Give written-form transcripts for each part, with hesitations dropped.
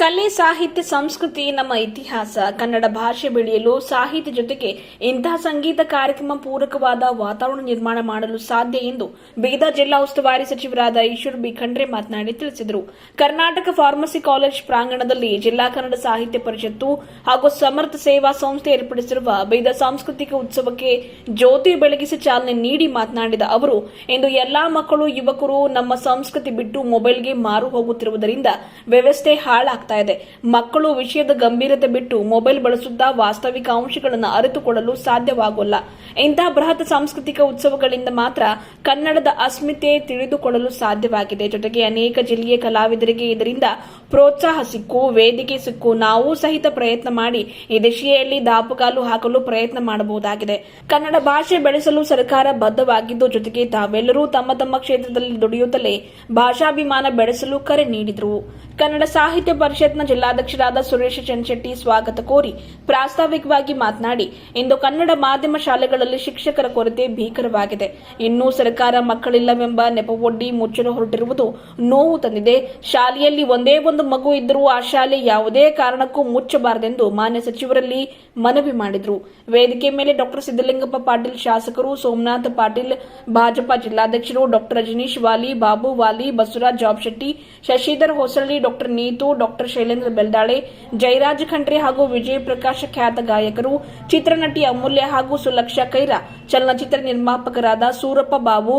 ಕಲೆ, ಸಾಹಿತ್ಯ, ಸಂಸ್ಕೃತಿ ನಮ್ಮ ಇತಿಹಾಸ. ಕನ್ನಡ ಭಾಷೆ ಬೆಳೆಯಲು ಸಾಹಿತ್ಯ ಜೊತೆಗೆ ಇಂತಹ ಸಂಗೀತ ಕಾರ್ಯಕ್ರಮ ಪೂರಕವಾದ ವಾತಾವರಣ ನಿರ್ಮಾಣ ಮಾಡಲು ಸಾಧ್ಯ ಎಂದು ಬೀದರ್ ಜಿಲ್ಲಾ ಉಸ್ತುವಾರಿ ಸಚಿವರಾದ ಈಶ್ವರ್ ಬಿ ಖಂಡ್ರೆ ಮಾತನಾಡಿ ತಿಳಿಸಿದರು. ಕರ್ನಾಟಕ ಫಾರ್ಮಸಿ ಕಾಲೇಜ್ ಪ್ರಾಂಗಣದಲ್ಲಿ ಜಿಲ್ಲಾ ಕನ್ನಡ ಸಾಹಿತ್ಯ ಪರಿಷತ್ತು ಹಾಗೂ ಸಮರ್ಥ ಸೇವಾ ಸಂಸ್ಥೆ ಏರ್ಪಡಿಸಿರುವ ಬೀದರ್ ಸಾಂಸ್ಕೃತಿಕ ಉತ್ಸವಕ್ಕೆ ಜ್ಯೋತಿ ಬೆಳಗಿಸಿ ಚಾಲನೆ ನೀಡಿ ಮಾತನಾಡಿದ ಅವರು, ಇಂದು ಎಲ್ಲಾ ಮಕ್ಕಳು, ಯುವಕರು ನಮ್ಮ ಸಂಸ್ಕೃತಿ ಬಿಟ್ಟು ಮೊಬೈಲ್ಗೆ ಮಾರು ಹೋಗುತ್ತಿರುವುದರಿಂದ ವ್ಯವಸ್ಥೆ ಹಾಳಾಗ್ತಾ ಇದೆ. ಮಕ್ಕಳು ವಿಷಯದ ಗಂಭೀರತೆ ಬಿಟ್ಟು ಮೊಬೈಲ್ ಬಳಸುತ್ತಾ ವಾಸ್ತವಿಕ ಅಂಶಗಳನ್ನು ಅರಿತುಕೊಳ್ಳಲು ಸಾಧ್ಯವಾಗಲ್ಲ. ಇಂತಹ ಬೃಹತ್ ಸಾಂಸ್ಕೃತಿಕ ಉತ್ಸವಗಳಿಂದ ಮಾತ್ರ ಕನ್ನಡದ ಅಸ್ಮಿತೆ ತಿಳಿದುಕೊಳ್ಳಲು ಸಾಧ್ಯವಾಗಿದೆ. ಜೊತೆಗೆ ಅನೇಕ ಜಿಲ್ಲೆಯ ಕಲಾವಿದರಿಗೆ ಇದರಿಂದ ಪ್ರೋತ್ಸಾಹ ಸಿಕ್ಕು, ವೇದಿಕೆ ಸಿಕ್ಕು. ನಾವು ಸಹಿತ ಪ್ರಯತ್ನ ಮಾಡಿ ಈ ದಿಶೆಯಲ್ಲಿ ದಾಪುಗಾಲು ಹಾಕಲು ಪ್ರಯತ್ನ ಮಾಡಬಹುದಾಗಿದೆ. ಕನ್ನಡ ಭಾಷೆ ಬೆಳೆಸಲು ಸರ್ಕಾರ ಬದ್ಧವಾಗಿದ್ದು, ಜೊತೆಗೆ ತಾವೆಲ್ಲರೂ ತಮ್ಮ ತಮ್ಮ ಕ್ಷೇತ್ರದಲ್ಲಿ ದುಡಿಯುತ್ತಲೇ ಭಾಷಾಭಿಮಾನ ಬೆಳೆಸಲು ಕರೆ ನೀಡಿದರು. ಕನ್ನಡ ಸಾಹಿತ್ಯ ಪರಿಷತ್ನ ಜಿಲ್ಲಾಧ್ಯಕ್ಷರಾದ ಸುರೇಶ್ ಚನ್ಶೆಟ್ಟಿ ಸ್ವಾಗತ ಕೋರಿ ಪ್ರಾಸ್ತಾವಿಕವಾಗಿ ಮಾತನಾಡಿ, ಇಂದು ಕನ್ನಡ ಮಾಧ್ಯಮ ಶಾಲೆಗಳಲ್ಲಿ ಶಿಕ್ಷಕರ ಕೊರತೆ ಭೀಕರವಾಗಿದೆ. ಇನ್ನೂ ಸರ್ಕಾರ ಮಕ್ಕಳಿಲ್ಲವೆಂಬ ನೆಪವೊಡ್ಡಿ ಮುಚ್ಚಲು ಹೊರಟಿರುವುದು ನೋವು ತಂದಿದೆ. ಶಾಲೆಯಲ್ಲಿ ಒಂದೇ ಒಂದು ಮಗು ಇದ್ದರೂ ಆ ಶಾಲೆ ಯಾವುದೇ ಕಾರಣಕ್ಕೂ ಮುಚ್ಚಬಾರದೆಂದು ಮಾನ್ಯ ಸಚಿವರಲ್ಲಿ ಮನವಿ ಮಾಡಿದರು. ವೇದಿಕೆ ಮೇಲೆ ಡಾ ಸಿದ್ದಲಿಂಗಪ್ಪ ಪಾಟೀಲ್ ಶಾಸಕರು, ಸೋಮನಾಥ್ ಪಾಟೀಲ್ ಭಾಜಪಾ ಜಿಲ್ಲಾಧ್ಯಕ್ಷರು, ಡಾ ರಜನೀಶ್ ವಾಲಿ, ಬಾಬು ವಾಲಿ, ಬಸವರಾಜ್ ಜಾಬ್ಶೆಟ್ಟಿ, ಶಶಿಧರ್ ಹೊಸಳ್ಳಿ, ಡಾ ನೀತು, ಡಾ ಶೈಲೇಂದ್ರ ಬೆಲ್ದಾಳೆ, ಜಯರಾಜ್ ಖಂಡ್ರೆ ಹಾಗೂ ವಿಜಯ್ ಪ್ರಕಾಶ್ ಖ್ಯಾತ ಗಾಯಕರು, ಚಿತ್ರನಟಿ ಅಮೂಲ್ಯ ಹಾಗೂ ಸುಲಕ್ಷಾ ಕೈರಾ, ಚಲನಚಿತ್ರ ನಿರ್ಮಾಪಕರಾದ ಸೂರಪ್ಪ ಬಾಬು,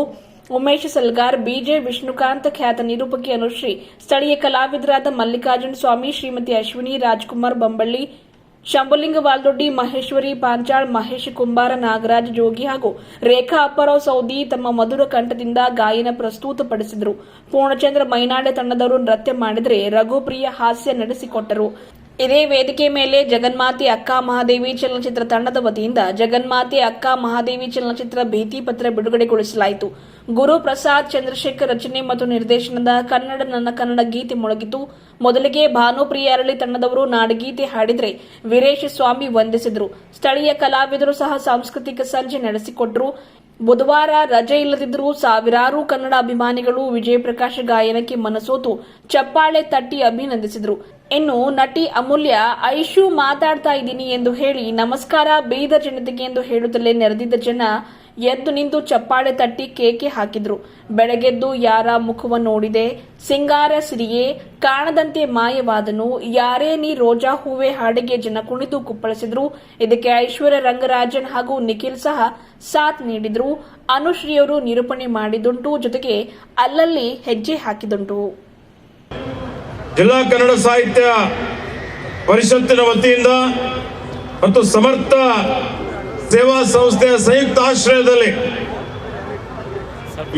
ಉಮೇಶ್ ಸಲ್ಗಾರ್, ಬಿಜೆ ವಿಷ್ಣುಕಾಂತ್, ಖ್ಯಾತ ನಿರೂಪಕಿ ಅನುಶ್ರೀ, ಸ್ಥಳೀಯ ಕಲಾವಿದರಾದ ಮಲ್ಲಿಕಾರ್ಜುನ ಸ್ವಾಮಿ, ಶ್ರೀಮತಿ ಅಶ್ವಿನಿ, ರಾಜ್ಕುಮಾರ್ ಬಂಬಳ್ಳಿ, ಶಂಭುಲಿಂಗ ವಾಲ್ದೊಡ್ಡಿ, ಮಹೇಶ್ವರಿ ಪಾಂಚಾಳ್, ಮಹೇಶ್ ಕುಂಬಾರ, ನಾಗರಾಜ್ ಜೋಗಿ ಹಾಗೂ ರೇಖಾ ಅಪ್ಪಾರಾವ್ ಸೌದಿ ತಮ್ಮ ಮಧುರ ಕಂಠದಿಂದ ಗಾಯನ ಪ್ರಸ್ತುತಪಡಿಸಿದರು. ಪೂರ್ಣಚಂದ್ರ ಮೈನಾಡೆ ತಂಡದವರು ನೃತ್ಯ ಮಾಡಿದರೆ, ರಘುಪ್ರಿಯ ಹಾಸ್ಯ ನಡೆಸಿಕೊಟ್ಟರು. ಇದೇ ವೇದಿಕೆ ಮೇಲೆ ಜಗನ್ಮಾತೆ ಅಕ್ಕ ಮಹಾದೇವಿ ಚಲನಚಿತ್ರ ತಂಡದ ವತಿಯಿಂದ ಜಗನ್ಮಾತೆ ಅಕ್ಕ ಮಹಾದೇವಿ ಚಲನಚಿತ್ರ ಭೀತಿ ಪತ್ರ ಬಿಡುಗಡೆಗೊಳಿಸಲಾಯಿತು. ಗುರು ಪ್ರಸಾದ್ ಚಂದ್ರಶೇಖರ್ ರಚನೆ ಮತ್ತು ನಿರ್ದೇಶನದ ಕನ್ನಡ ನನ್ನ ಕನ್ನಡ ಗೀತೆ ಮೊಳಗಿತು. ಮೊದಲಿಗೆ ಭಾನುಪ್ರಿಯ ಅರಳಿ ತಂಡದವರು ನಾಡಗೀತೆ ಹಾಡಿದರೆ, ವೀರೇಶ ಸ್ವಾಮಿ ವಂದಿಸಿದರು. ಸ್ಥಳೀಯ ಕಲಾವಿದರು ಸಹ ಸಾಂಸ್ಕೃತಿಕ ಸಂಜೆ ನಡೆಸಿಕೊಟ್ಟರು. ಬುಧವಾರ ರಜೆ ಇಲ್ಲದಿದ್ದರೂ ಸಾವಿರಾರು ಕನ್ನಡ ಅಭಿಮಾನಿಗಳು ವಿಜಯ್ ಪ್ರಕಾಶ್ ಗಾಯನಕ್ಕೆ ಮನಸೋತು ಚಪ್ಪಾಳೆ ತಟ್ಟಿ ಅಭಿನಂದಿಸಿದರು. ಇನ್ನು ನಟಿ ಅಮೂಲ್ಯ, ಐಶು ಮಾತಾಡ್ತಾ ಇದ್ದೀನಿ ಎಂದು ಹೇಳಿ ನಮಸ್ಕಾರ ಬೀದರ್ ಜನತೆಗೆ ಎಂದು ಹೇಳುತ್ತಲೇ ನೆರೆದಿದ್ದ ಜನ ಎದ್ದು ನಿಂತು ಚಪ್ಪಾಳೆ ತಟ್ಟಿ ಕೇಕೆ ಹಾಕಿದ್ರು. ಬೆಳಗೆದ್ದು ಯಾರ ಮುಖವನ್ನು ನೋಡಿದೆ, ಸಿಂಗಾರ ಸಿರಿಯೇ ಕಾಣದಂತೆ ಮಾಯವಾದನು, ಯಾರೇ ನೀ ರೋಜಾ ಹೂವೆ ಹಾಡಿಗೆ ಜನ ಕುಣಿದು ಕುಪ್ಪಳಿಸಿದ್ರು. ಇದಕ್ಕೆ ಐಶ್ವರ್ಯ ರಂಗರಾಜನ್ ಹಾಗೂ ನಿಖಿಲ್ ಸಹ ಸಾಥ್ ನೀಡಿದ್ರು. ಅನುಶ್ರೀಯವರು ನಿರೂಪಣೆ ಮಾಡಿದುಂಟು, ಜೊತೆಗೆ ಅಲ್ಲಲ್ಲಿ ಹೆಜ್ಜೆ ಹಾಕಿದುಂಟು. ಜಿಲ್ಲಾ ಕನ್ನಡ ಸಾಹಿತ್ಯ ಪರಿಷತ್ತಿನ ವತಿಯಿಂದ ಮತ್ತು ಸಮರ್ಥ ಸೇವಾ ಸಂಸ್ಥೆಯ ಸಂಯುಕ್ತ ಆಶ್ರಯದಲ್ಲಿ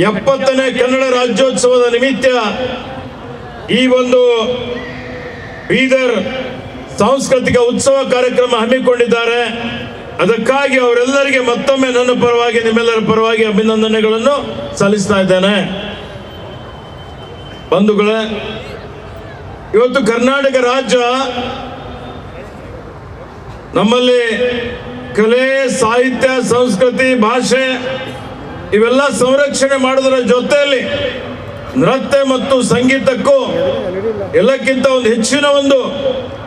70ನೇ ಕನ್ನಡ ರಾಜ್ಯೋತ್ಸವದ ನಿಮಿತ್ತ ಈ ಒಂದು ಬೀದರ್ ಸಾಂಸ್ಕೃತಿಕ ಉತ್ಸವ ಕಾರ್ಯಕ್ರಮ ಹಮ್ಮಿಕೊಂಡಿದ್ದಾರೆ. ಅದಕ್ಕಾಗಿ ಅವರೆಲ್ಲರಿಗೆ ಮತ್ತೊಮ್ಮೆ ನನ್ನ ಪರವಾಗಿ, ನಿಮ್ಮೆಲ್ಲರ ಪರವಾಗಿ ಅಭಿನಂದನೆಗಳನ್ನು ಸಲ್ಲಿಸ್ತಾ ಇದ್ದೇನೆ. ಬಂಧುಗಳೇ, ಇವತ್ತು ಕರ್ನಾಟಕ ರಾಜ್ಯ ನಮ್ಮಲ್ಲಿ ಕಲೆ, ಸಾಹಿತ್ಯ, ಸಂಸ್ಕೃತಿ, ಭಾಷೆ ಇವೆಲ್ಲ ಸಂರಕ್ಷಣೆ ಮಾಡೋದರ ಜೊತೆಯಲ್ಲಿ ನೃತ್ಯ ಮತ್ತು ಸಂಗೀತಕ್ಕೂ ಎಲ್ಲಕ್ಕಿಂತ ಒಂದು ಹೆಚ್ಚಿನ ಒಂದು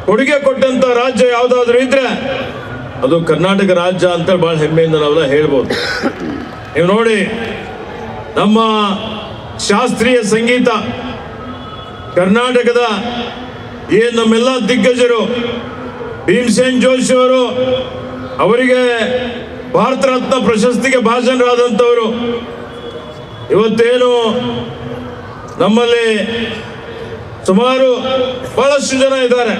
ಕೊಡುಗೆ ಕೊಟ್ಟಂತ ರಾಜ್ಯ ಯಾವುದಾದ್ರೂ ಇದ್ರೆ ಅದು ಕರ್ನಾಟಕ ರಾಜ್ಯ ಅಂತ ಬಹಳ ಹೆಮ್ಮೆಯಿಂದ ನಾವೆಲ್ಲ ಹೇಳ್ಬೋದು. ನೀವು ನೋಡಿ, ನಮ್ಮ ಶಾಸ್ತ್ರೀಯ ಸಂಗೀತ ಕರ್ನಾಟಕದ ಏನು ನಮ್ಮೆಲ್ಲ ದಿಗ್ಗಜರು ಭೀಮಸೇನ್ ಜೋಶಿ ಅವರು, ಅವರಿಗೆ ಭಾರತ ರತ್ನ ಪ್ರಶಸ್ತಿಗೆ ಭಾಜನರಾದಂಥವರು, ಇವತ್ತೇನು ನಮ್ಮಲ್ಲಿ ಸುಮಾರು ಬಹಳಷ್ಟು ಜನ ಇದ್ದಾರೆ.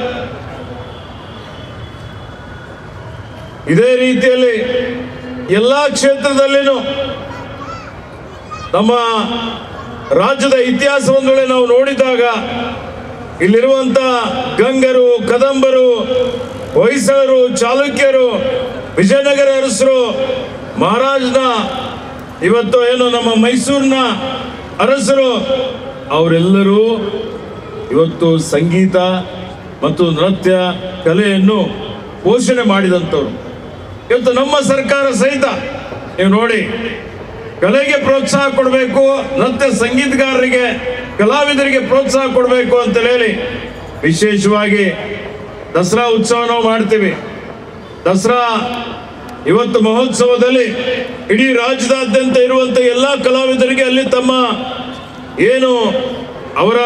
ಇದೇ ರೀತಿಯಲ್ಲಿ ಎಲ್ಲ ಕ್ಷೇತ್ರದಲ್ಲಿನೂ ನಮ್ಮ ರಾಜ್ಯದ ಇತಿಹಾಸವನ್ನು ನಾವು ನೋಡಿದಾಗ ಇಲ್ಲಿರುವಂತ ಗಂಗರು, ಕದಂಬರು, ಹೊಯ್ಸಳರು, ಚಾಲುಕ್ಯರು, ವಿಜಯನಗರ ಅರಸರು, ಮಹಾರಾಜನ ಇವತ್ತು ಏನು ನಮ್ಮ ಮೈಸೂರಿನ ಅರಸರು, ಅವರೆಲ್ಲರೂ ಇವತ್ತು ಸಂಗೀತ ಮತ್ತು ನೃತ್ಯ ಕಲೆಯನ್ನು ಪೋಷಣೆ ಮಾಡಿದಂಥವ್ರು. ಇವತ್ತು ನಮ್ಮ ಸರ್ಕಾರ ಸಹಿತ ನೀವು ನೋಡಿ, ಕಲೆಗೆ ಪ್ರೋತ್ಸಾಹ ಕೊಡಬೇಕು, ನೃತ್ಯ ಸಂಗೀತಗಾರರಿಗೆ, ಕಲಾವಿದರಿಗೆ ಪ್ರೋತ್ಸಾಹ ಕೊಡಬೇಕು ಅಂತ ಹೇಳಿ ವಿಶೇಷವಾಗಿ ದಸರಾ ಉತ್ಸವ ನಾವು ಮಾಡ್ತೀವಿ. ದಸರಾ ಇವತ್ತು ಮಹೋತ್ಸವದಲ್ಲಿ ಇಡೀ ರಾಜ್ಯದಾದ್ಯಂತ ಇರುವಂಥ ಎಲ್ಲ ಕಲಾವಿದರಿಗೆ ಅಲ್ಲಿ ತಮ್ಮ ಏನು ಅವರ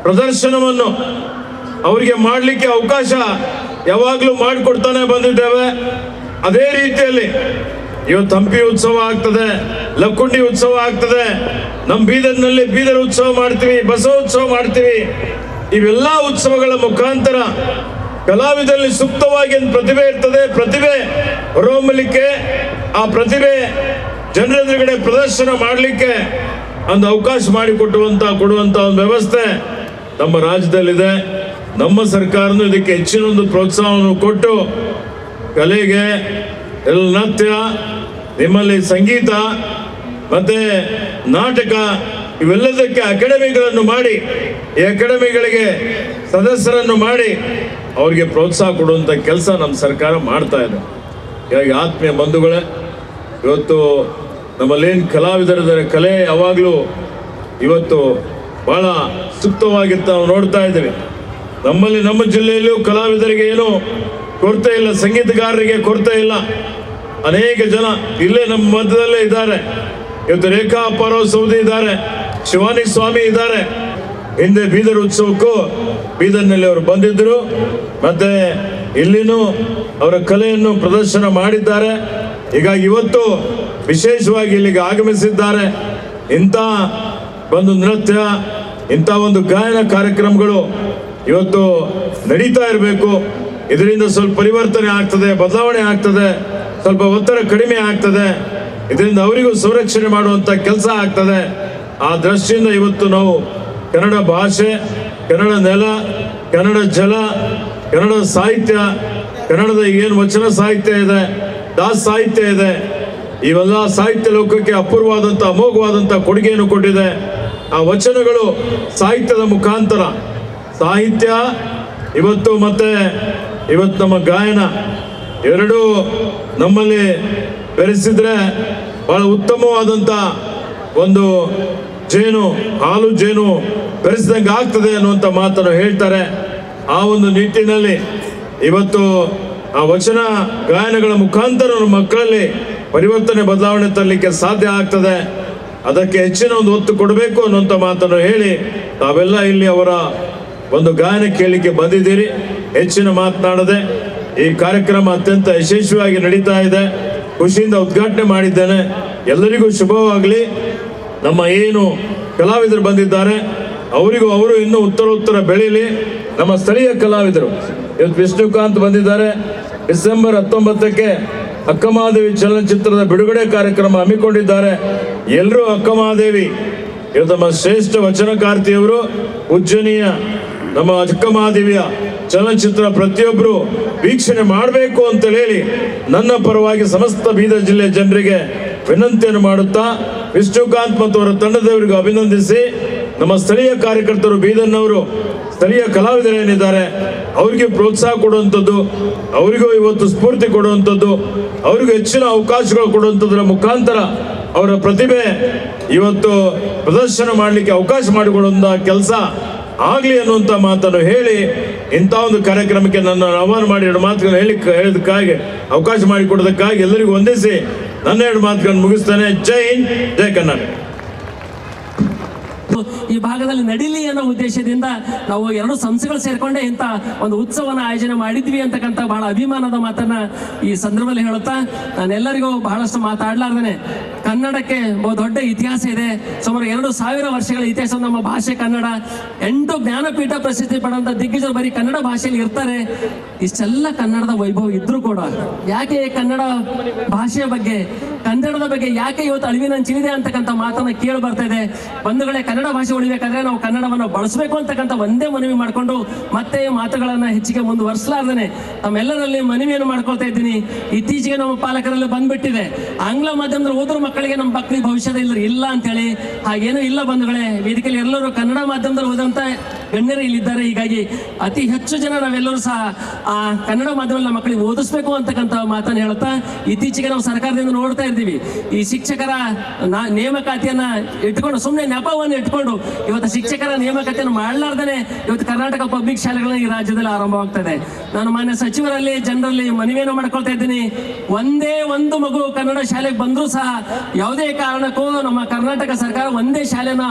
ಪ್ರದರ್ಶನವನ್ನು ಅವರಿಗೆ ಮಾಡಲಿಕ್ಕೆ ಅವಕಾಶ ಯಾವಾಗಲೂ ಮಾಡಿಕೊಡ್ತಾನೆ ಬಂದಿದ್ದೇವೆ. ಅದೇ ರೀತಿಯಲ್ಲಿ ಇವತ್ತು ಹಂಪಿ ಉತ್ಸವ ಆಗ್ತದೆ, ಲಕ್ಕುಂಡಿ ಉತ್ಸವ ಆಗ್ತದೆ, ನಮ್ಮ ಬೀದರ್ನಲ್ಲಿ ಬೀದರ್ ಉತ್ಸವ ಮಾಡ್ತೀವಿ, ಬಸವ ಉತ್ಸವ ಮಾಡ್ತೀವಿ. ಇವೆಲ್ಲ ಉತ್ಸವಗಳ ಮುಖಾಂತರ ಕಲಾವಿದರಲ್ಲಿ ಸೂಕ್ತವಾಗಿ ಒಂದು ಪ್ರತಿಭೆ ಇರ್ತದೆ. ಪ್ರತಿಭೆ ಹೊರಹೊಮ್ಮಲಿಕ್ಕೆ, ಆ ಪ್ರತಿಭೆ ಜನರ ಎದುರುಗಡೆ ಪ್ರದರ್ಶನ ಮಾಡಲಿಕ್ಕೆ ಒಂದು ಅವಕಾಶ ಮಾಡಿಕೊಡುವಂತ ಒಂದು ವ್ಯವಸ್ಥೆ ನಮ್ಮ ರಾಜ್ಯದಲ್ಲಿದೆ. ನಮ್ಮ ಸರ್ಕಾರನು ಇದಕ್ಕೆ ಹೆಚ್ಚಿನ ಒಂದು ಪ್ರೋತ್ಸಾಹವನ್ನು ಕೊಟ್ಟು ಕಲೆಗೆ, ನೃತ್ಯ, ನಿಮ್ಮಲ್ಲಿ ಸಂಗೀತ ಮತ್ತೆ ನಾಟಕ ಇವೆಲ್ಲದಕ್ಕೆ ಅಕಾಡೆಮಿಗಳನ್ನು ಮಾಡಿ, ಈ ಅಕಾಡೆಮಿಗಳಿಗೆ ಸದಸ್ಯರನ್ನು ಮಾಡಿ ಅವರಿಗೆ ಪ್ರೋತ್ಸಾಹ ಕೊಡುವಂಥ ಕೆಲಸ ನಮ್ಮ ಸರ್ಕಾರ ಮಾಡ್ತಾ ಇದೆ. ಹೀಗಾಗಿ ಆತ್ಮೀಯ ಬಂಧುಗಳೇ, ಇವತ್ತು ನಮ್ಮಲ್ಲೇನು ಕಲಾವಿದರಿದ್ದಾರೆ, ಕಲೆ ಯಾವಾಗಲೂ ಇವತ್ತು ಬಹಳ ಸೂಕ್ತವಾಗಿತ್ತು ನಾವು ನೋಡ್ತಾ ಇದ್ದೀವಿ. ನಮ್ಮಲ್ಲಿ ನಮ್ಮ ಜಿಲ್ಲೆಯಲ್ಲಿಯೂ ಕಲಾವಿದರಿಗೆ ಏನೂ ಕೊರತೆ ಇಲ್ಲ, ಸಂಗೀತಗಾರರಿಗೆ ಕೊರತೆ ಇಲ್ಲ. ಅನೇಕ ಜನ ಇಲ್ಲೇ ನಮ್ಮ ಮಧ್ಯದಲ್ಲೇ ಇದ್ದಾರೆ. ಇವತ್ತು ರೇಖಾ ಅಪ್ಪಾರಾವ್ ಸೌದಿ ಇದ್ದಾರೆ, ಶಿವಾನಿ ಸ್ವಾಮಿ ಇದ್ದಾರೆ. ಹಿಂದೆ ಬೀದರ್ ಉತ್ಸವಕ್ಕೂ ಬೀದರ್ನಲ್ಲಿ ಅವರು ಬಂದಿದ್ದರು, ಮತ್ತೆ ಇಲ್ಲಿನೂ ಅವರ ಕಲೆಯನ್ನು ಪ್ರದರ್ಶನ ಮಾಡಿದ್ದಾರೆ. ಹೀಗಾಗಿ ಇವತ್ತು ವಿಶೇಷವಾಗಿ ಇಲ್ಲಿಗೆ ಆಗಮಿಸಿದ್ದಾರೆ. ಇಂಥ ಒಂದು ನೃತ್ಯ, ಇಂಥ ಒಂದು ಗಾಯನ ಕಾರ್ಯಕ್ರಮಗಳು ಇವತ್ತು ನಡೀತಾ ಇರಬೇಕು. ಇದರಿಂದ ಸ್ವಲ್ಪ ಪರಿವರ್ತನೆ ಆಗ್ತದೆ, ಬದಲಾವಣೆ ಆಗ್ತದೆ, ಸ್ವಲ್ಪ ಒತ್ತಡ ಕಡಿಮೆ ಆಗ್ತದೆ. ಇದರಿಂದ ಅವರಿಗೂ ಸಂರಕ್ಷಣೆ ಮಾಡುವಂಥ ಕೆಲಸ ಆಗ್ತದೆ. ಆ ದೃಷ್ಟಿಯಿಂದ ಇವತ್ತು ನಾವು ಕನ್ನಡ ಭಾಷೆ, ಕನ್ನಡ ನೆಲ, ಕನ್ನಡ ಜಲ, ಕನ್ನಡ ಸಾಹಿತ್ಯ, ಕನ್ನಡದ ಏನು ವಚನ ಸಾಹಿತ್ಯ ಇದೆ, ದಾಸ ಸಾಹಿತ್ಯ ಇದೆ, ಇವೆಲ್ಲ ಸಾಹಿತ್ಯ ಲೋಕಕ್ಕೆ ಅಪೂರ್ವವಾದಂಥ ಅಮೋಘವಾದಂಥ ಕೊಡುಗೆಯನ್ನು ಕೊಟ್ಟಿದೆ. ಆ ವಚನಗಳು ಸಾಹಿತ್ಯದ ಮುಖಾಂತರ, ಸಾಹಿತ್ಯ ಇವತ್ತು ಮತ್ತೆ ಇವತ್ತು ನಮ್ಮ ಗಾಯನ ಎರಡೂ ನಮ್ಮಲ್ಲಿ ಬೆರೆಸಿದ್ರೆ ಬಹಳ ಉತ್ತಮವಾದಂಥ ಒಂದು ಹಾಲು ಜೇನು ಬೆರೆಸಿದಂಗೆ ಆಗ್ತದೆ ಅನ್ನುವಂಥ ಮಾತನ್ನು ಹೇಳ್ತಾರೆ. ಆ ಒಂದು ನಿಟ್ಟಿನಲ್ಲಿ ಇವತ್ತು ಆ ವಚನ ಗಾಯನಗಳ ಮುಖಾಂತರ ನಮ್ಮ ಮಕ್ಕಳಲ್ಲಿ ಪರಿವರ್ತನೆ, ಬದಲಾವಣೆ ತರಲಿಕ್ಕೆ ಸಾಧ್ಯ ಆಗ್ತದೆ. ಅದಕ್ಕೆ ಹೆಚ್ಚಿನ ಒಂದು ಒತ್ತು ಕೊಡಬೇಕು ಅನ್ನುವಂಥ ಮಾತನ್ನು ಹೇಳಿ ತಾವೆಲ್ಲ ಇಲ್ಲಿ ಅವರ ಒಂದು ಗಾಯನ ಕೇಳಲಿಕ್ಕೆ ಬಂದಿದ್ದೀರಿ. ಹೆಚ್ಚಿನ ಮಾತನಾಡದೆ ಈ ಕಾರ್ಯಕ್ರಮ ಅತ್ಯಂತ ಯಶಸ್ವಿಯಾಗಿ ನಡೀತಾ ಇದೆ. ಖುಷಿಯಿಂದ ಉದ್ಘಾಟನೆ ಮಾಡಿದ್ದೇನೆ. ಎಲ್ಲರಿಗೂ ಶುಭವಾಗಲಿ. ನಮ್ಮ ಏನು ಕಲಾವಿದರು ಬಂದಿದ್ದಾರೆ ಅವರಿಗೂ ಅವರು ಇನ್ನೂ ಉತ್ತರ ಬೆಳೀಲಿ. ನಮ್ಮ ಸ್ಥಳೀಯ ಕಲಾವಿದರು ಇವತ್ತು ವಿಷ್ಣುಕಾಂತ್ ಬಂದಿದ್ದಾರೆ. ಡಿಸೆಂಬರ್ 19ಕ್ಕೆ ಅಕ್ಕಮಹಾದೇವಿ ಚಲನಚಿತ್ರದ ಬಿಡುಗಡೆ ಕಾರ್ಯಕ್ರಮ ಹಮ್ಮಿಕೊಂಡಿದ್ದಾರೆ. ಎಲ್ಲರೂ ಅಕ್ಕಮಹಾದೇವಿ ಇವತ್ತು ನಮ್ಮ ಶ್ರೇಷ್ಠ ವಚನಕಾರ್ತಿಯವರು ಉಜ್ಜಯಿನಿಯ ನಮ್ಮ ಅಕ್ಕಮಹಾದೇವಿಯ ಚಲನಚಿತ್ರ ಪ್ರತಿಯೊಬ್ಬರು ವೀಕ್ಷಣೆ ಮಾಡಬೇಕು ಅಂತ ಹೇಳಿ ನನ್ನ ಪರವಾಗಿ ಸಮಸ್ತ ಬೀದರ್ ಜಿಲ್ಲೆಯ ಜನರಿಗೆ ವಿನಂತಿಯನ್ನು ಮಾಡುತ್ತಾ ವಿಷ್ಣುಕಾಂತ್ ಮತ್ತು ಅವರ ತಂಡದವರಿಗೂ ಅಭಿನಂದಿಸಿ, ನಮ್ಮ ಸ್ಥಳೀಯ ಕಾರ್ಯಕರ್ತರು ಬೀದರ್ನವರು ಸ್ಥಳೀಯ ಕಲಾವಿದರೇನಿದ್ದಾರೆ ಅವರಿಗೆ ಪ್ರೋತ್ಸಾಹ ಕೊಡುವಂಥದ್ದು, ಅವರಿಗೂ ಇವತ್ತು ಸ್ಫೂರ್ತಿ ಕೊಡುವಂಥದ್ದು, ಅವರಿಗೂ ಹೆಚ್ಚಿನ ಅವಕಾಶಗಳು ಕೊಡುವಂಥದ್ರ ಮುಖಾಂತರ ಅವರ ಪ್ರತಿಭೆ ಇವತ್ತು ಪ್ರದರ್ಶನ ಮಾಡಲಿಕ್ಕೆ ಅವಕಾಶ ಮಾಡಿಕೊಡುವಂಥ ಕೆಲಸ ಆಗಲಿ ಅನ್ನುವಂಥ ಮಾತನ್ನು ಹೇಳಿ ಇಂಥ ಒಂದು ಕಾರ್ಯಕ್ರಮಕ್ಕೆ ನನ್ನ ಆಹ್ವಾನ ಮಾಡಿ ಎರಡು ಮಾತುಗಳನ್ನು ಹೇಳೋದಕ್ಕಾಗಿ ಅವಕಾಶ ಮಾಡಿಕೊಡೋದಕ್ಕಾಗಿ ಎಲ್ಲರಿಗೂ ವಂದಿಸಿ ನನ್ನ ಎರಡು ಮಾತುಗಳನ್ನು ಮುಗಿಸ್ತೇನೆ. ಜೈ ಹಿಂದ್, ಜೈ ಕರ್ನಾಟಕ. ಈ ಭಾಗದಲ್ಲಿ ನಡೀಲಿ ಅನ್ನೋ ಉದ್ದೇಶದಿಂದ ನಾವು ಎರಡು ಸಂಸ್ಥೆಗಳು ಸೇರ್ಕೊಂಡೆ ಇಂಥ ಒಂದು ಉತ್ಸವನ ಆಯೋಜನೆ ಮಾಡಿದ್ವಿ ಅಂತಕ್ಕಂಥ ಬಹಳ ಅಭಿಮಾನದ ಮಾತನ್ನ ಈ ಸಂದರ್ಭದಲ್ಲಿ ಹೇಳುತ್ತಾ ನಾನೆಲ್ಲರಿಗೂ ಬಹಳಷ್ಟು ಮಾತಾಡ್ಲಾರ್ದೇನೆ, ಕನ್ನಡಕ್ಕೆ ದೊಡ್ಡ ಇತಿಹಾಸ ಇದೆ. ಸುಮಾರು 2000 ವರ್ಷಗಳ ಇತಿಹಾಸ ನಮ್ಮ ಭಾಷೆ ಕನ್ನಡ. 8 ಜ್ಞಾನಪೀಠ ಪ್ರಸಿದ್ಧಿ ಪಡೆದಂತ ದಿಗ್ಗಜರು ಬರೀ ಕನ್ನಡ ಭಾಷೆಯಲ್ಲಿ ಇರ್ತಾರೆ. ಇಷ್ಟೆಲ್ಲ ಕನ್ನಡದ ವೈಭವ ಇದ್ರೂ ಕೂಡ ಯಾಕೆ ಕನ್ನಡ ಭಾಷೆಯ ಬಗ್ಗೆ, ಕನ್ನಡದ ಬಗ್ಗೆ ಯಾಕೆ ಇವತ್ತು ಅಳಿವಿನಂಚಿನಿದೆ ಅಂತಕ್ಕಂಥ ಮಾತನ್ನ ಕೇಳಿ ಬರ್ತಾ ಇದೆ. ಬಂಧುಗಳೇ, ಕನ್ನಡ ಭಾಷೆ ಉಳಿಬೇಕಾದ್ರೆ ನಾವು ಕನ್ನಡವನ್ನು ಬಳಸಬೇಕು ಅಂತಕ್ಕಂಥ ಒಂದೇ ಮನವಿ ಮಾಡಿಕೊಂಡು ಮತ್ತೆ ಮಾತುಗಳನ್ನ ಹೆಚ್ಚಿಗೆ ಮುಂದುವರಿಸಲಾರ್ದೇನೆ ತಮ್ಮೆಲ್ಲರಲ್ಲಿ ಮನವಿಯನ್ನು ಮಾಡ್ಕೊಳ್ತಾ ಇದ್ದೀನಿ. ಇತ್ತೀಚೆಗೆ ನಮ್ಮ ಪಾಲಕರಲ್ಲಿ ಬಂದ್ಬಿಟ್ಟಿದೆ, ಆಂಗ್ಲ ಮಾಧ್ಯಮದಲ್ಲಿ ಓದ್ರ ಮಕ್ಕಳಿಗೆ ನಮ್ಮ ಮಕ್ಕಳಿಗೆ ಭವಿಷ್ಯದ ಇಲ್ಲ ಅಂತೇಳಿ. ಹಾಗೇನೂ ಇಲ್ಲ ಬಂಧುಗಳೇ. ವೇದಿಕೆಯಲ್ಲಿ ಎಲ್ಲರೂ ಕನ್ನಡ ಮಾಧ್ಯಮದಲ್ಲಿ ಓದಂತ ಗಣ್ಯರು ಇಲ್ಲಿದ್ದಾರೆ. ಹೀಗಾಗಿ ಅತಿ ಹೆಚ್ಚು ಜನ ನಾವೆಲ್ಲರೂ ಸಹ ಆ ಕನ್ನಡ ಮಾಧ್ಯಮದಲ್ಲಿ ನಮ್ಮ ಮಕ್ಕಳಿಗೆ ಓದಿಸ್ಬೇಕು ಅಂತಕ್ಕಂಥ ಮಾತನ್ನು ಹೇಳುತ್ತಾ, ಇತ್ತೀಚೆಗೆ ನಾವು ಸರ್ಕಾರದಿಂದ ನೋಡ್ತಾ ಇದ್ದೀವಿ ಈ ಶಿಕ್ಷಕರ ನೇಮಕಾತಿಯನ್ನ ಇಟ್ಕೊಂಡು, ಸುಮ್ಮನೆ ನೆಪವನ್ನು ಇಟ್ಕೊಂಡು ಇವತ್ತು ಶಿಕ್ಷಕರ ನೇಮಕಾತಿಯನ್ನು ಮಾಡಲಾರ್ದೇ ಇವತ್ತು ಕರ್ನಾಟಕ ಪಬ್ಲಿಕ್ ಶಾಲೆಗಳನ್ನ ಈ ರಾಜ್ಯದಲ್ಲಿ ಆರಂಭವಾಗ್ತದೆ. ನಾನು ಮಾನ್ಯ ಸಚಿವರಲ್ಲಿ ಜನರಲ್ಲಿ ಮನವಿಯನ್ನು ಮಾಡ್ಕೊಳ್ತಾ ಇದ್ದೀನಿ, ಒಂದೇ ಒಂದು ಮಗು ಕನ್ನಡ ಶಾಲೆಗೆ ಬಂದರೂ ಸಹ ಯಾವುದೇ ಕಾರಣಕ್ಕೂ ನಮ್ಮ ಕರ್ನಾಟಕ ಸರ್ಕಾರ ಒಂದೇ ಶಾಲೆನ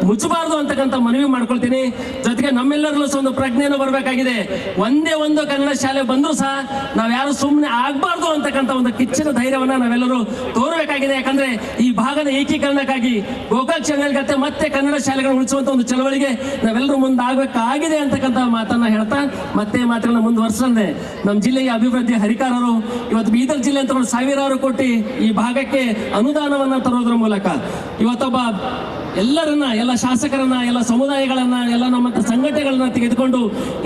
ಮುಚ್ಚಬಾರ್ದು ಅಂತಕ್ಕಂಥ ಮನವಿ ಮಾಡ್ಕೊಳ್ತೀನಿ. ಜೊತೆಗೆ ನಮ್ಮೆಲ್ಲರಲ್ಲೂ ಸಹ ಒಂದು ಪ್ರಜ್ಞೆಯನ್ನು ಬರಬೇಕಾಗಿದೆ. ಒಂದೇ ಒಂದು ಕನ್ನಡ ಶಾಲೆ ಬಂದರೂ ಸಹ ನಾವು ಯಾರು ಸುಮ್ಮನೆ ಆಗ್ಬಾರ್ದು ಅಂತಕ್ಕಂಥ ಒಂದು ಕಿಚ್ಚಿನ ಧೈರ್ಯವನ್ನ ನಾವೆಲ್ಲರೂ ತೋರಬೇಕಾಗಿದೆ. ಯಾಕಂದ್ರೆ ಈ ಭಾಗದ ಏಕೀಕರಣಕ್ಕಾಗಿ ಗೋಕಾಕ್ ಶಾಲೆಗತ್ತೆ ಮತ್ತೆ ಕನ್ನಡ ಶಾಲೆಗಳನ್ನು ಉಳಿಸುವಂತ ಒಂದು ಚಳವಳಿಗೆ ನಾವೆಲ್ಲರೂ ಮುಂದಾಗಬೇಕಾಗಿದೆ ಅಂತಕ್ಕಂಥ ಮಾತನ್ನ ಹೇಳ್ತಾ ಮತ್ತೆ ಮಾತುಗಳನ್ನ ಮುಂದುವರಿಸಂದೆ ನಮ್ಮ ಜಿಲ್ಲೆಯ ಅಭಿವೃದ್ಧಿ ಹರಿಕಾರರು ಇವತ್ತು ಬೀದರ್ ಜಿಲ್ಲೆ ಅಂತ ಸಾವಿರಾರು ಕೋಟಿ ಈ ಭಾಗಕ್ಕೆ ಅನುದಾನವನ್ನ ತರೋದ್ರ ಮೂಲಕ ಇವತ್ತೊಬ್ಬ ಎಲ್ಲರನ್ನ, ಎಲ್ಲ ಶಾಸಕರನ್ನ, ಎಲ್ಲ ಸಮುದಾಯಗಳನ್ನ, ಎಲ್ಲ ನಮ್ಮ ಸಂಘಟನೆಗಳನ್ನ ತೆಗೆದುಕೊಂಡು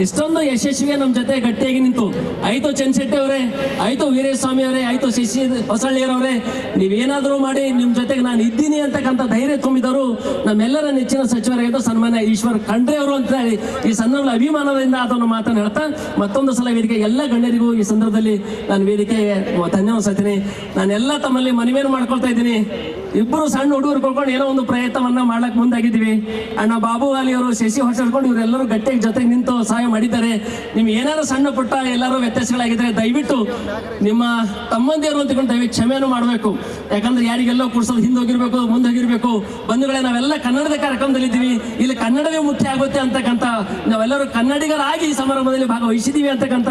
ಇಷ್ಟೊಂದು ಯಶಸ್ವಿಗೆ ನಮ್ಮ ಜೊತೆ ಗಟ್ಟಿಯಾಗಿ ನಿಂತು, ಆಯ್ತು ಚಂದ್ರಶೆಟ್ಟಿ ಅವರೇ, ಆಯ್ತು ವೀರೇಸ್ವಾಮಿ ಅವರೇ, ಆಯ್ತು ಶಶಿ ಹೊಸಳ್ಳಿಯರವರೇ, ನೀವೇನಾದರೂ ಮಾಡಿ ನಿಮ್ಮ ಜೊತೆಗೆ ನಾನು ಇದ್ದೀನಿ ಅಂತಕ್ಕಂಥ ಧೈರ್ಯ ತುಂಬಿದರು ನಮ್ಮೆಲ್ಲರ ನೆಚ್ಚಿನ ಸಚಿವರಾಗಿದ್ದ ಸನ್ಮಾನ್ಯ ಈಶ್ವರ್ ಖಂಡ್ರೆ ಅವರು ಅಂತ ಹೇಳಿ ಈ ಸಂದರ್ಭದಲ್ಲಿ ಅಭಿಮಾನದಿಂದ ಅದನ್ನು ಮಾತನ್ನು ಹೇಳ್ತಾ ಮತ್ತೊಂದು ಸಲ ವೇದಿಕೆ ಎಲ್ಲ ಗಣ್ಯರಿಗೂ ಈ ಸಂದರ್ಭದಲ್ಲಿ ನಾನು ವೇದಿಕೆಗೆ ಧನ್ಯವಾದ ಸಲ್ತೀನಿ. ನಾನೆಲ್ಲ ತಮ್ಮಲ್ಲಿ ಮನವಿಯನ್ನು ಮಾಡ್ಕೊಳ್ತಾ ಇದ್ದೀನಿ, ಇಬ್ಬರು ಸಣ್ಣ ಹುಡುಗರು ಕಳ್ಕೊಂಡು ಏನೋ ಒಂದು ಪ್ರಯತ್ನವನ್ನ ಮಾಡಕ್ ಮುಂದಾಗಿದ್ದೀವಿ. ಅಣ್ಣ ಬಾಬು ವಾಲಿ ಅವರು, ಶಶಿ ಹೊಸಳ್ಕೊಂಡು ಇವರೆಲ್ಲರೂ ಗಟ್ಟಿಗೆ ಜೊತೆಗೆ ನಿಂತು ಸಹಾಯ ಮಾಡಿದ್ದಾರೆ. ನಿಮ್ಗೆ ಏನಾದ್ರು ಸಣ್ಣ ಪುಟ್ಟ ಎಲ್ಲರೂ ವ್ಯತ್ಯಾಸಗಳಾಗಿದ್ರೆ ದಯವಿಟ್ಟು ನಿಮ್ಮ ತಮ್ಮಂದಿರು ಅಂತಕೊಂಡು ದಯವಿಟ್ಟು ಕ್ಷಮೆಯನ್ನು ಮಾಡಬೇಕು. ಯಾಕಂದ್ರೆ ಯಾರಿಗೆಲ್ಲೋ ಕೂರ್ಸೋದು ಹಿಂದೋಗಿರ್ಬೇಕು, ಮುಂದೋಗಿರ್ಬೇಕು. ಬಂಧುಗಳೇ, ನಾವೆಲ್ಲ ಕನ್ನಡದ ಕಾರ್ಯಕ್ರಮದಲ್ಲಿ ಇದ್ದೀವಿ, ಇಲ್ಲಿ ಕನ್ನಡವೇ ಮುಖ್ಯ ಆಗುತ್ತೆ ಅಂತಕ್ಕಂಥ, ನಾವೆಲ್ಲರೂ ಕನ್ನಡಿಗರಾಗಿ ಈ ಸಮಾರಂಭದಲ್ಲಿ ಭಾಗವಹಿಸಿದ್ದೀವಿ ಅಂತಕ್ಕಂಥ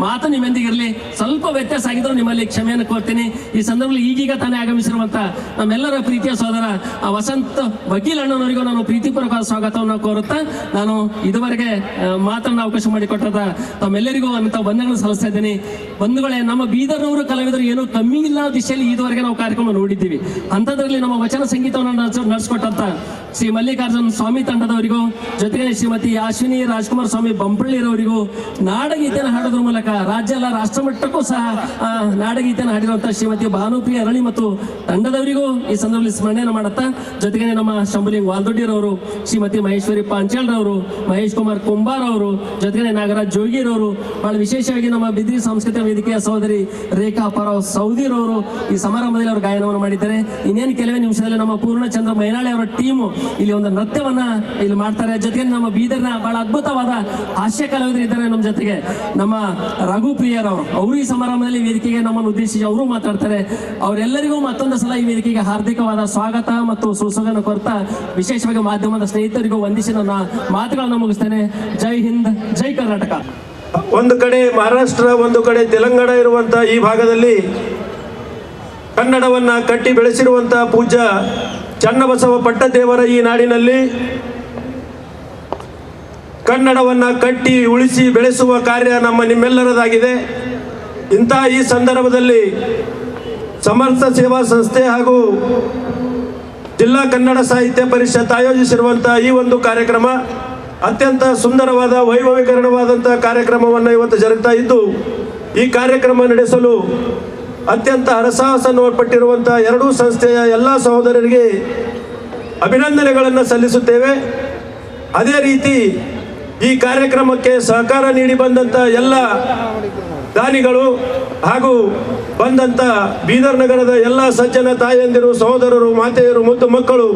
ಮಾತು ನಿಮ್ಮೆಂದಿಗಿರಲಿ. ಸ್ವಲ್ಪ ವ್ಯತ್ಯಾಸ ಆಗಿದ್ರು ನಿಮ್ಮಲ್ಲಿ ಕ್ಷಮೆಯನ್ನು ಕೋರ್ತೀನಿ. ಈ ಸಂದರ್ಭದಲ್ಲಿ ಈಗೀಗ ತಾನೇ ಆಗಮಿಸಿರುವಂತ ನಮ್ಮೆಲ್ಲರ ಪ್ರೀತಿಯ ಸೋದರ ವಸಂತ್ ವಕೀಲ್ ಅಣ್ಣನವರಿಗೂ ನಾನು ಪ್ರೀತಿಪೂರ್ವಕ ಸ್ವಾಗತವನ್ನು ಕೋರುತ್ತಾ ನಾನು ಇದುವರೆಗೆ ಮಾತನ್ನ ಅವಕಾಶ ಮಾಡಿಕೊಟ್ಟದ ತಮ್ಮೆಲ್ಲರಿಗೂ ಅಂತ ವಂದನೆಗಳನ್ನು ಸಲ್ಲಿಸ್ತಾ ಇದ್ದೀನಿ. ಬಂಧುಗಳೇ, ನಮ್ಮ ಬೀದರ್ನವರು ಕಲಾವಿದರು ಏನೋ ಕಮ್ಮಿ ಇಲ್ಲ ದಿಶೆಯಲ್ಲಿ ಇದುವರೆಗೆ ನಾವು ಕಾರ್ಯಕ್ರಮ ನೋಡಿದ್ದೀವಿ. ಅಂಥದ್ರಲ್ಲಿ ನಮ್ಮ ವಚನ ಸಂಗೀತವನ್ನು ನಡೆಸಿಕೊಟ್ಟಂತ ಶ್ರೀ ಮಲ್ಲಿಕಾರ್ಜುನ್ ಸ್ವಾಮಿ ತಂಡದವರಿಗೂ, ಜೊತೆಗೆ ಶ್ರೀಮತಿ ಅಶ್ವಿನಿ ರಾಜ್ಕುಮಾರ್ ಸ್ವಾಮಿ ಬಂಪಳ್ಳಿರವರಿಗೂ ನಾಡಗೀತೆಯನ್ನು ಹಾಡೋದ್ರ ಮೂಲಕ ರಾಜ್ಯ ಅಲ್ಲ ರಾಷ್ಟ್ರ ಮಟ್ಟಕ್ಕೂ ಸಹ ನಾಡಗೀತೆಯನ್ನು ಹಾಡಿರುವಂತಹ ಶ್ರೀಮತಿ ಭಾನುಪ್ರಿಯ ಅರಳಿ ಮತ್ತು ತಂಡದವರಿಗೂ ಈ ಸಂದರ್ಭದಲ್ಲಿ ಸ್ಮರಣೆಯನ್ನು ಮಾಡುತ್ತಾ, ಜೊತೆಗೆ ನಮ್ಮ ಶಂಭುಲಿಂಗ್ ವಾಲ್ದೊಡ್ಡಿರವರು, ಶ್ರೀಮತಿ ಮಹೇಶ್ವರಿ ಪಾಂಚಾಳ್ರವರು, ಮಹೇಶ್ ಕುಮಾರ್ ಕುಂಬಾರ್ ಅವರು, ಜೊತೆಗೆ ನಾಗರಾಜ್ ಜೋಗಿರವರು, ಬಹಳ ವಿಶೇಷವಾಗಿ ನಮ್ಮ ಬಿದ್ರಿ ಸಾಂಸ್ಕೃತಿಕ ವೇದಿಕೆಯ ಸಹೋದರಿ ರೇಖಾ ಪರಾವ್ ಸೌದಿರವರು ಈ ಸಮಾರಂಭದಲ್ಲಿ ಅವರು ಗಾಯನವನ್ನು ಮಾಡಿದ್ದಾರೆ. ಇನ್ನೇನು ಕೆಲವೇ ನಿಮಿಷದಲ್ಲಿ ನಮ್ಮ ಪೂರ್ಣಚಂದ್ರ ಮೈನಾಳೆ ಅವರ ಟೀಮು ಇಲ್ಲಿ ಒಂದು ನೃತ್ಯವನ್ನ ಇಲ್ಲಿ ಮಾಡ್ತಾರೆ. ಜೊತೆಗೆ ನಮ್ಮ ಬೀದರ್ನ ಬಹಳ ಅದ್ಭುತವಾದ ಹಾಸ್ಯ ಕಲಾವಿದರು ಇದ್ದಾರೆ ನಮ್ಮ ಜೊತೆಗೆ. ನಮ್ಮ ರಘು ಪ್ರಿಯರ್ ಅವರು ಈ ಸಮಾರಂಭದಲ್ಲಿ ವೇದಿಕೆಗೆ ನಮ್ಮನ್ನು ಉದ್ದೇಶಿಸಿ ಅವರು ಮಾತಾಡ್ತಾರೆ. ಅವರೆಲ್ಲರಿಗೂ ಮತ್ತೊಂದು ಸಲ ಈ ವೇದಿಕೆಗೆ ಹಾರ್ದಿಕವಾದ ಸ್ವಾಗತ ಮತ್ತು ಸುಸ್ವಾಗತ ಕೋರ್ತಾ ವಿಶೇಷವಾಗಿ ಮಾಧ್ಯಮದ ಸ್ನೇಹಿತರಿಗೂ ವಂದಿಸಿ ನನ್ನ ಮಾತುಗಳನ್ನು ಮುಗಿಸ್ತೇನೆ. ಜೈ ಹಿಂದ್, ಜೈ ಕರ್ನಾಟಕ. ಒಂದು ಕಡೆ ಮಹಾರಾಷ್ಟ್ರ, ಒಂದು ಕಡೆ ತೆಲಂಗಾಣ ಇರುವಂಥ ಈ ಭಾಗದಲ್ಲಿ ಕನ್ನಡವನ್ನು ಕಟ್ಟಿ ಬೆಳೆಸಿರುವಂಥ ಪೂಜ್ಯ ಚನ್ನಬಸವ ಪಟ್ಟದೇವರ ಈ ನಾಡಿನಲ್ಲಿ ಕನ್ನಡವನ್ನು ಕಟ್ಟಿ ಉಳಿಸಿ ಬೆಳೆಸುವ ಕಾರ್ಯ ನಿಮ್ಮೆಲ್ಲರದಾಗಿದೆ. ಇಂಥ ಈ ಸಂದರ್ಭದಲ್ಲಿ ಸಮರ್ಥ ಸೇವಾ ಸಂಸ್ಥೆ ಹಾಗೂ ಜಿಲ್ಲಾ ಕನ್ನಡ ಸಾಹಿತ್ಯ ಪರಿಷತ್ ಆಯೋಜಿಸಿರುವಂಥ ಈ ಒಂದು ಕಾರ್ಯಕ್ರಮ ಅತ್ಯಂತ ಸುಂದರವಾದ ವೈಭವೀಕರಣವಾದಂಥ ಕಾರ್ಯಕ್ರಮವನ್ನು ಇವತ್ತು ಜರುಗ್ತಾ ಇದ್ದು, ಈ ಕಾರ್ಯಕ್ರಮ ನಡೆಸಲು ಅತ್ಯಂತ ಹರಸಾಹಸನ್ನು ಪಟ್ಟಿರುವಂಥ ಎರಡೂ ಸಂಸ್ಥೆಯ ಎಲ್ಲ ಸಹೋದರರಿಗೆ ಅಭಿನಂದನೆಗಳನ್ನು ಸಲ್ಲಿಸುತ್ತೇವೆ. ಅದೇ ರೀತಿ ಈ ಕಾರ್ಯಕ್ರಮಕ್ಕೆ ಸಹಕಾರ ನೀಡಿ ಬಂದಂಥ ಎಲ್ಲ ದಾನಿಗಳು ಹಾಗೂ ಬಂದಂಥ ಬೀದರ್ ನಗರದ ಎಲ್ಲ ಸಜ್ಜನ ತಾಯಂದಿರು, ಸಹೋದರರು, ಮಾತೆಯರು, ಮುದ್ದು ಮಕ್ಕಳು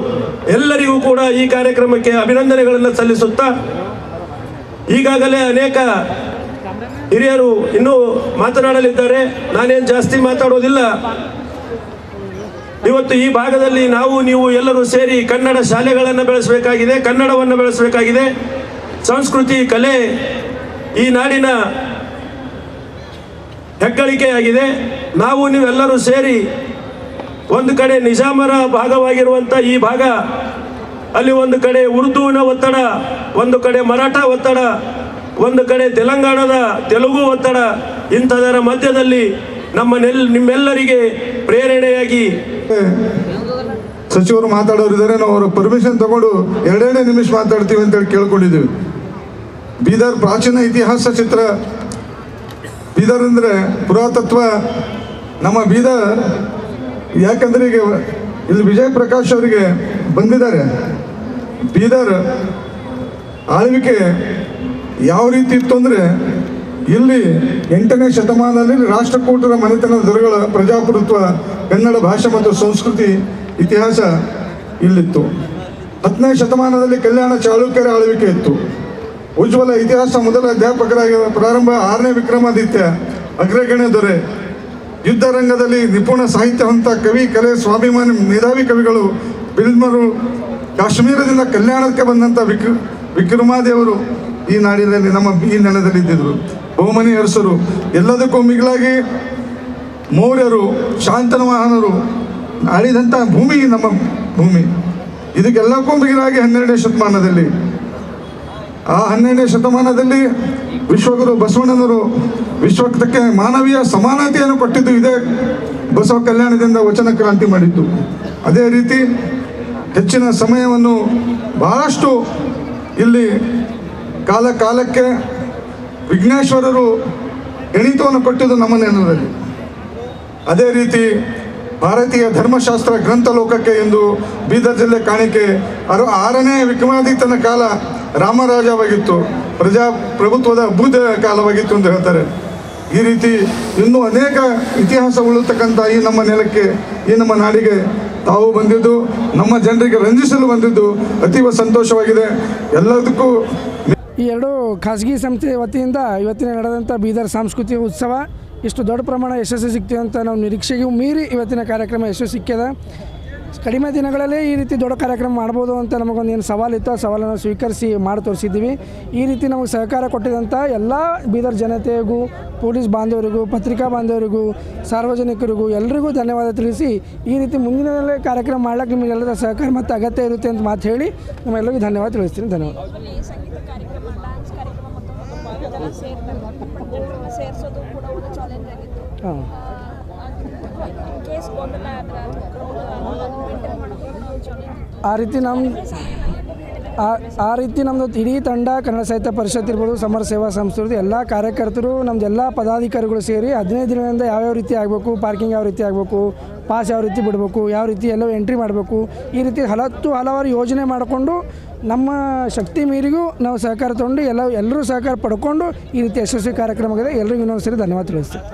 ಎಲ್ಲರಿಗೂ ಕೂಡ ಈ ಕಾರ್ಯಕ್ರಮಕ್ಕೆ ಅಭಿನಂದನೆಗಳನ್ನು ಸಲ್ಲಿಸುತ್ತಾ, ಈಗಾಗಲೇ ಅನೇಕ ಹಿರಿಯರು ಇನ್ನೂ ಮಾತನಾಡಲಿದ್ದಾರೆ. ನಾನೇನು ಜಾಸ್ತಿ ಮಾತಾಡೋದಿಲ್ಲ. ಇವತ್ತು ಈ ಭಾಗದಲ್ಲಿ ನಾವು ನೀವು ಎಲ್ಲರೂ ಸೇರಿ ಕನ್ನಡ ಶಾಲೆಗಳನ್ನು ಬೆಳೆಸಬೇಕಾಗಿದೆ, ಕನ್ನಡವನ್ನು ಬೆಳೆಸಬೇಕಾಗಿದೆ. ಸಂಸ್ಕೃತಿ, ಕಲೆ ಈ ನಾಡಿನ ಹೆಗ್ಗಳಿಕೆಯಾಗಿದೆ. ನಾವು ನೀವೆಲ್ಲರೂ ಸೇರಿ ಒಂದು ಕಡೆ ನಿಜಾಮರ ಭಾಗವಾಗಿರುವಂಥ ಈ ಭಾಗ, ಅಲ್ಲಿ ಒಂದು ಕಡೆ ಉರ್ದುವಿನ ಒತ್ತಡ, ಒಂದು ಕಡೆ ಮರಾಠ ಒತ್ತಡ, ಒಂದು ಕಡೆ ತೆಲಂಗಾಣದ ತೆಲುಗು ಒತ್ತಡ, ಇಂಥದರ ಮಧ್ಯದಲ್ಲಿ ನಿಮ್ಮೆಲ್ಲರಿಗೆ ಪ್ರೇರಣೆಯಾಗಿ ಸಚಿವರು ಮಾತಾಡೋರಿದ್ದಾರೆ. ನಾವು ಅವರ ಪರ್ಮಿಷನ್ ತಗೊಂಡು 2 ನಿಮಿಷ ಮಾತಾಡ್ತೀವಿ ಅಂತೇಳಿ ಕೇಳ್ಕೊಂಡಿದ್ದೀವಿ. ಬೀದರ್ ಪ್ರಾಚೀನ ಇತಿಹಾಸ ಚಿತ್ರ. ಬೀದರ್ ಅಂದರೆ ಪುರಾತತ್ವ. ನಮ್ಮ ಬೀದರ್ ಯಾಕಂದ್ರೆ ಈಗ ಇಲ್ಲಿ ವಿಜಯ್ ಪ್ರಕಾಶ್ ಅವರಿಗೆ ಬಂದಿದ್ದಾರೆ. ಬೀದರ್ ಆಳ್ವಿಕೆ ಯಾವ ರೀತಿ ಇತ್ತು ಅಂದರೆ, ಇಲ್ಲಿ 8ನೇ ಶತಮಾನದಲ್ಲಿ ರಾಷ್ಟ್ರಕೂಟರ ಮನೆತನದ ದೊರೆಗಳ ಪ್ರಜಾಪ್ರಭುತ್ವ, ಕನ್ನಡ ಭಾಷೆ ಮತ್ತು ಸಂಸ್ಕೃತಿ ಇತಿಹಾಸ ಇಲ್ಲಿತ್ತು. 10ನೇ ಶತಮಾನದಲ್ಲಿ ಕಲ್ಯಾಣ ಚಾಲುಕ್ಯರ ಆಳ್ವಿಕೆ ಇತ್ತು. ಉಜ್ವಲ ಇತಿಹಾಸ ಮೊದಲ ಅಧ್ಯಾಪಕರಾಗಿ ಪ್ರಾರಂಭ 6ನೇ ವಿಕ್ರಮಾದಿತ್ಯ ಅಗ್ರಗಣ್ಯ ದೊರೆ. ಯುದ್ಧ ರಂಗದಲ್ಲಿ ನಿಪುಣ ಸಾಹಿತ್ಯವಂತ ಕವಿ, ಕಲೆ, ಸ್ವಾಭಿಮಾನಿ ಮೇಧಾವಿ ಕವಿಗಳು, ಬಿಲ್ಮರು, ಕಾಶ್ಮೀರದಿಂದ ಕಲ್ಯಾಣಕ್ಕೆ ಬಂದಂಥ ವಿಕ್ರಮಾದೇವರು ಈ ನಾಡಿನಲ್ಲಿ ನಮ್ಮ ಈ ನೆಲದಲ್ಲಿ ಇದ್ದಿದ್ರು. ಬಹುಮನಿ ಅರಸರು, ಎಲ್ಲದಕ್ಕೂ ಮಿಗಿಲಾಗಿ ಮೌರ್ಯರು, ಶಾಂತನವಾಹನರು ಆಳಿದಂಥ ಭೂಮಿ ನಮ್ಮ ಭೂಮಿ. ಇದಕ್ಕೆಲ್ಲಕ್ಕೂ ಮಿಗಿಲಾಗಿ 12ನೇ ಶತಮಾನದಲ್ಲಿ, ಆ 12ನೇ ಶತಮಾನದಲ್ಲಿ ವಿಶ್ವಗುರು ಬಸವಣ್ಣನವರು ವಿಶ್ವಕ್ಕೆ ಮಾನವೀಯ ಸಮಾನತೆಯನ್ನು ಕೊಟ್ಟಿದ್ದು ಇದೇ ಬಸವ ಕಲ್ಯಾಣದಿಂದ ವಚನ ಕ್ರಾಂತಿ ಮಾಡಿದ್ದು. ಅದೇ ರೀತಿ ಹೆಚ್ಚಿನ ಸಮಯವನ್ನು ಬಹಳಷ್ಟು ಇಲ್ಲಿ ಕಾಲಕ್ಕೆ ವಿಘ್ನೇಶ್ವರರು ಗಣಿತವನ್ನು ಕೊಟ್ಟಿದ್ದು ನಮ್ಮ ನೆಲದಲ್ಲಿ. ಅದೇ ರೀತಿ ಭಾರತೀಯ ಧರ್ಮಶಾಸ್ತ್ರ ಗ್ರಂಥ ಲೋಕಕ್ಕೆ ಎಂದು ಬೀದರ್ ಜಿಲ್ಲೆ ಕಾಣಿಕೆ 6ನೇ ವಿಕ್ರಮಾದಿತ್ಯನ ಕಾಲ ರಾಮರಾಜವಾಗಿತ್ತು, ಪ್ರಜಾಪ್ರಭುತ್ವದ ಅಭ್ಯುದಯ ಕಾಲವಾಗಿತ್ತು ಎಂದು ಹೇಳ್ತಾರೆ. ಈ ರೀತಿ ಇನ್ನೂ ಅನೇಕ ಇತಿಹಾಸ ಉಳಿತಕ್ಕಂಥ ಈ ನಮ್ಮ ನೆಲಕ್ಕೆ, ಈ ನಮ್ಮ ನಾಡಿಗೆ ತಾವು ಬಂದಿದ್ದು, ನಮ್ಮ ಜನರಿಗೆ ರಂಜಿಸಲು ಬಂದಿದ್ದು ಅತೀವ ಸಂತೋಷವಾಗಿದೆ. ಎಲ್ಲದಕ್ಕೂ ಈ ಎರಡು ಖಾಸಗಿ ಸಂಸ್ಥೆ ವತಿಯಿಂದ ಇವತ್ತಿನ ನಡೆದಂಥ ಬೀದರ್ ಸಾಂಸ್ಕೃತಿಕ ಉತ್ಸವ ಇಷ್ಟು ದೊಡ್ಡ ಪ್ರಮಾಣ ಯಶಸ್ಸು ಸಿಗ್ತೀವಿ ಅಂತ ನಾವು ನಿರೀಕ್ಷೆಗೂ ಮೀರಿ ಇವತ್ತಿನ ಕಾರ್ಯಕ್ರಮ ಯಶಸ್ಸು ಸಿಕ್ಕಿದೆ. ಕಡಿಮೆ ದಿನಗಳಲ್ಲಿ ಈ ರೀತಿ ದೊಡ್ಡ ಕಾರ್ಯಕ್ರಮ ಮಾಡ್ಬೋದು ಅಂತ ನಮಗೊಂದು ಏನು ಸವಾಲಿತ್ತು, ಆ ಸವಾಲನ್ನು ಸ್ವೀಕರಿಸಿ ಮಾಡಿ ತೋರಿಸಿದ್ದೀವಿ. ಈ ರೀತಿ ನಮಗೆ ಸಹಕಾರ ಕೊಟ್ಟಿದಂಥ ಎಲ್ಲ ಬೀದರ್ ಜನತೆಗೂ, ಪೊಲೀಸ್ ಬಾಂಧವರಿಗೂ, ಪತ್ರಿಕಾ ಬಾಂಧವರಿಗೂ, ಸಾರ್ವಜನಿಕರಿಗೂ ಎಲ್ಲರಿಗೂ ಧನ್ಯವಾದ ತಿಳಿಸಿ, ಈ ರೀತಿ ಮುಂದಿನ ಕಾರ್ಯಕ್ರಮ ಮಾಡ್ಲಿಕ್ಕೆ ನಿಮಗೆಲ್ಲರ ಸಹಕಾರ ಮತ್ತು ಅಗತ್ಯ ಇರುತ್ತೆ ಅಂತ ಮಾತು ಹೇಳಿ ನಮ್ಮೆಲ್ಲರಿಗೂ ಧನ್ಯವಾದ ತಿಳಿಸ್ತೀನಿ. ಧನ್ಯವಾದ. ಹಾಂ, ಆ ರೀತಿ ನಮ್ಮದು ಇಡೀ ತಂಡ, ಕನ್ನಡ ಸಾಹಿತ್ಯ ಪರಿಷತ್ ಇರ್ಬೋದು, ಸಮರ ಸೇವಾ ಸಂಸ್ಥೆ, ಎಲ್ಲ ಕಾರ್ಯಕರ್ತರು, ನಮ್ಮದೆಲ್ಲ ಪದಾಧಿಕಾರಿಗಳು ಸೇರಿ 15 ದಿನದಿಂದ ಯಾವ್ಯಾವ ರೀತಿ ಆಗಬೇಕು, ಪಾರ್ಕಿಂಗ್ ಯಾವ ರೀತಿ ಆಗಬೇಕು, ಪಾಸ್ ಯಾವ ರೀತಿ ಬಿಡಬೇಕು, ಯಾವ ರೀತಿ ಎಲ್ಲೋ ಎಂಟ್ರಿ ಮಾಡಬೇಕು, ಈ ರೀತಿ ಹಲವಾರು ಯೋಜನೆ ಮಾಡಿಕೊಂಡು ನಮ್ಮ ಶಕ್ತಿ ಮೀರಿಗೂ ನಾವು ಸಹಕಾರ ತೊಗೊಂಡು ಎಲ್ಲರೂ ಸಹಕಾರ ಪಡ್ಕೊಂಡು ಈ ರೀತಿ ಯಶಸ್ವಿ ಕಾರ್ಯಕ್ರಮಕ್ಕೆ ಎಲ್ಲರಿಗೂ ಇನ್ನೊಂದು ಸರಿ ಧನ್ಯವಾದ ತಿಳಿಸ್ತೀವಿ.